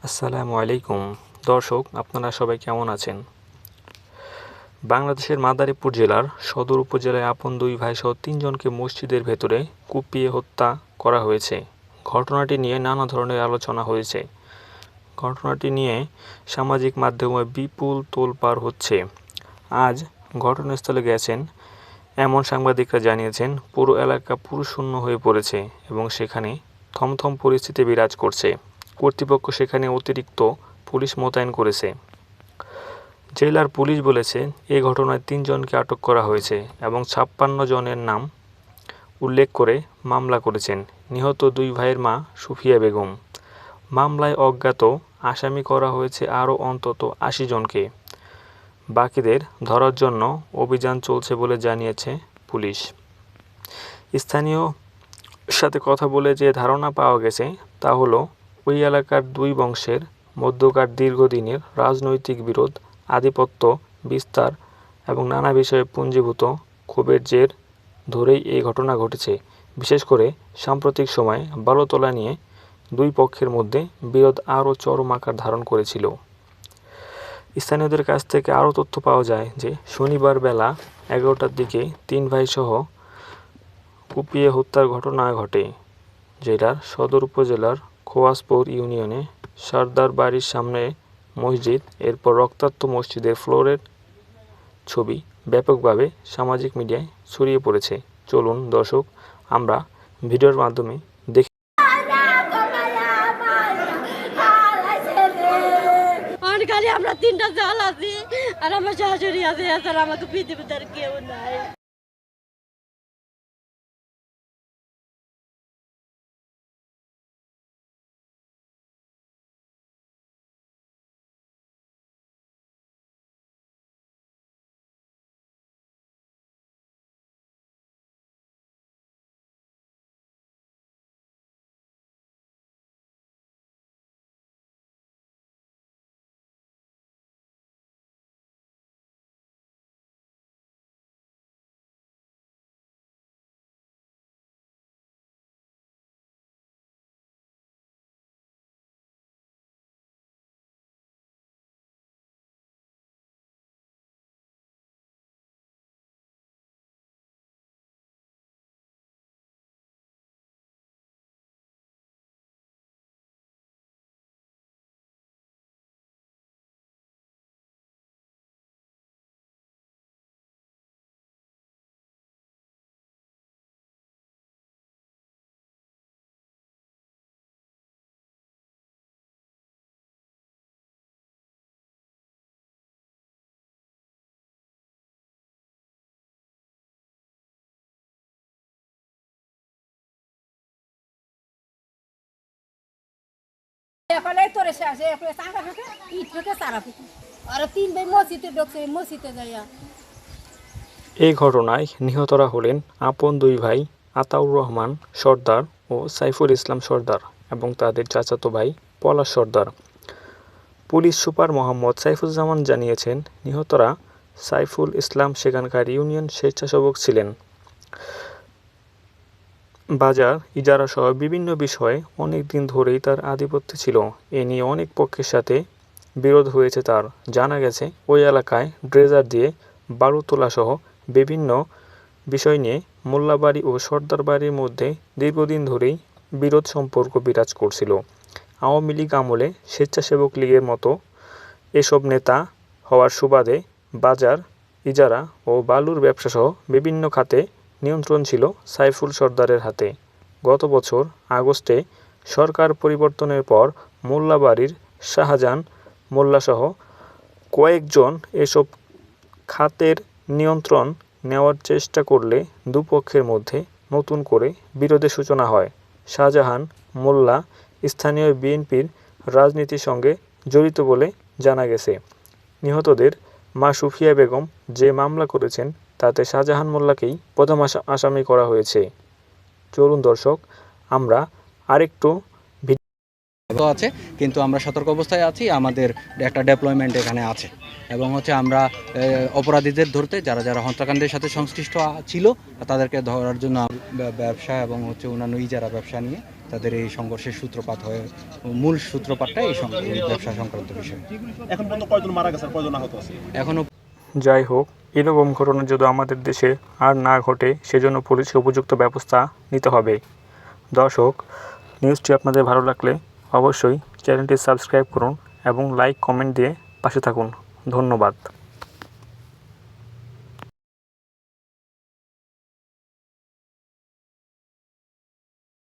আসসালামু আলাইকুম দর্শক, আপনারা সবাই কেমন আছেন? বাংলাদেশের মাদারীপুর জেলার সদর উপজেলায় আপন দুই ভাইসহ তিনজনকে মসজিদের ভেতরে কুপিয়ে হত্যা করা হয়েছে। ঘটনাটি নিয়ে নানা ধরনের আলোচনা হয়েছে। ঘটনাটি নিয়ে সামাজিক মাধ্যমে বিপুল তোলপাড় হচ্ছে। আজ ঘটনাস্থলে গেছেন এমন সাংবাদিকরা জানিয়েছেন, পুরো এলাকা পুরুষশূন্য হয়ে পড়েছে এবং সেখানে থমথম পরিস্থিতি বিরাজ করছে। কর্তৃপক্ষ সেখানে অতিরিক্ত পুলিশ মোতায়েন করেছে। জেলার পুলিশ বলেছে, এ ঘটনায় ৩ জনকে আটক করা হয়েছে এবং ৫৬ জনের নাম উল্লেখ করে মামলা করেছেন নিহত দুই ভাইয়ের মা সুফিয়া বেগম। মামলায় অজ্ঞাত আসামি করা হয়েছে আরও অন্তত ৮০ জনকে। বাকিদের ধরার জন্য অভিযান চলছে বলে জানিয়েছে পুলিশ। স্থানীয় সাথে কথা বলে যে ধারণা পাওয়া গেছে তা হলো, ওই এলাকার দুই বংশের মধ্যকার দীর্ঘদিনের রাজনৈতিক বিরোধ, আধিপত্য বিস্তার এবং নানা বিষয়ে পুঞ্জীভূত ক্ষোভের জের ধরেই এই ঘটনা ঘটেছে। বিশেষ করে সাম্প্রতিক সময়ে বালু তোলা নিয়ে দুই পক্ষের মধ্যে বিরোধ আরও চরম আকার ধারণ করেছিল। স্থানীয়দের কাছ থেকে আরও তথ্য পাওয়া যায় যে শনিবার বেলা ১১টার দিকে ৩ ভাইসহ কুপিয়ে হত্যার ঘটনা ঘটে জেলার সদর উপজেলার খোয়াজপুর ইউনিয়নে সর্দার বাড়ির সামনে মসজিদ। এরপর রক্তাক্ত মসজিদের ফ্লোরের ছবি ব্যাপকভাবে সামাজিক মিডিয়ায় ছড়িয়ে পড়েছে। চলুন দর্শক, আমরা ভিডিওর মাধ্যমে দেখি। আমরা ৩টা জাল আছি আর আমার শাশুড়ি আছে, এছাড়া আমাকে পৃথিবীতে আর কেউ নাই। এই ঘটনায় নিহতরা হলেন আপন দুই ভাই আতাউর রহমান সর্দার ও সাইফুল ইসলাম সর্দার এবং তাদের চাচাতো ভাই পলাশ সর্দার। পুলিশ সুপার মোহাম্মদ সাইফুজ্জামান জানিয়েছেন, নিহতরা সাইফুল ইসলাম সেখানকার ইউনিয়ন স্বেচ্ছাসেবক ছিলেন। বাজার ইজারাসহ বিভিন্ন বিষয়ে অনেক দিন ধরেই তার আধিপত্য ছিল। এ নিয়ে অনেক পক্ষের সাথে বিরোধ হয়েছে তার। জানা গেছে, ওই এলাকায় ড্রেজার দিয়ে বালু তোলাসহ বিভিন্ন বিষয় নিয়ে মোল্লাবাড়ি ও সর্দার বাড়ির মধ্যে দীর্ঘদিন ধরেই বিরোধ সম্পর্ক বিরাজ করছিল। আওয়ামী লীগ আমলে স্বেচ্ছাসেবক লীগের মতো এসব নেতা হওয়ার সুবাদে বাজার ইজারা ও বালুর ব্যবসাসহ বিভিন্ন খাতে নিয়ন্ত্রণ ছিল সাইফুল সর্দারের হাতে। গত বছর আগস্টে সরকার পরিবর্তনের পর মোল্লাবাড়ির শাহজাহান মোল্লাসহ কয়েকজন এসব খাতের নিয়ন্ত্রণ নেওয়ার চেষ্টা করলে দুপক্ষের মধ্যে নতুন করে বিরোধের সূচনা হয়। শাহজাহান মোল্লা স্থানীয় বিএনপির রাজনীতির সঙ্গে জড়িত বলে জানা গেছে। নিহতদের মা সুফিয়া বেগম যে মামলা করেছেন তাতে শাহজাহান মোল্লাকেই প্রথম আসামি করা হয়েছে। চলুন দর্শক, আমরা আরেকটু আছে, কিন্তু আমরা সতর্ক অবস্থায় আছি। আমাদের একটা ডেপ্লয়মেন্ট এখানে আছে এবং আমরা অপরাধীদের ধরতে যারা যারা হত্যাকাণ্ডের সাথে সংশ্লিষ্ট ছিল তাদেরকে ধরার জন্য ব্যবসা এবং অন্যান্য ইজারা ব্যবসা নিয়ে তাদের এই সংঘর্ষের সূত্রপাত হয়ে মূল সূত্রপাতটা এই ব্যবসা সংক্রান্ত বিষয়। এখন পর্যন্ত কয়জন মারা গেছে আর কয়জন আহত আছে? এখনও যাই হোক, এরকম ঘটনা যদি আমাদের দেশে আর না ঘটে সেজন্য পুলিশের উপযুক্ত ব্যবস্থা নিতে হবে। দর্শক, নিউজটি আপনাদের ভালো লাগলে অবশ্যই চ্যানেলটি সাবস্ক্রাইব করুন এবং লাইক কমেন্ট দিয়ে পাশে থাকুন। ধন্যবাদ।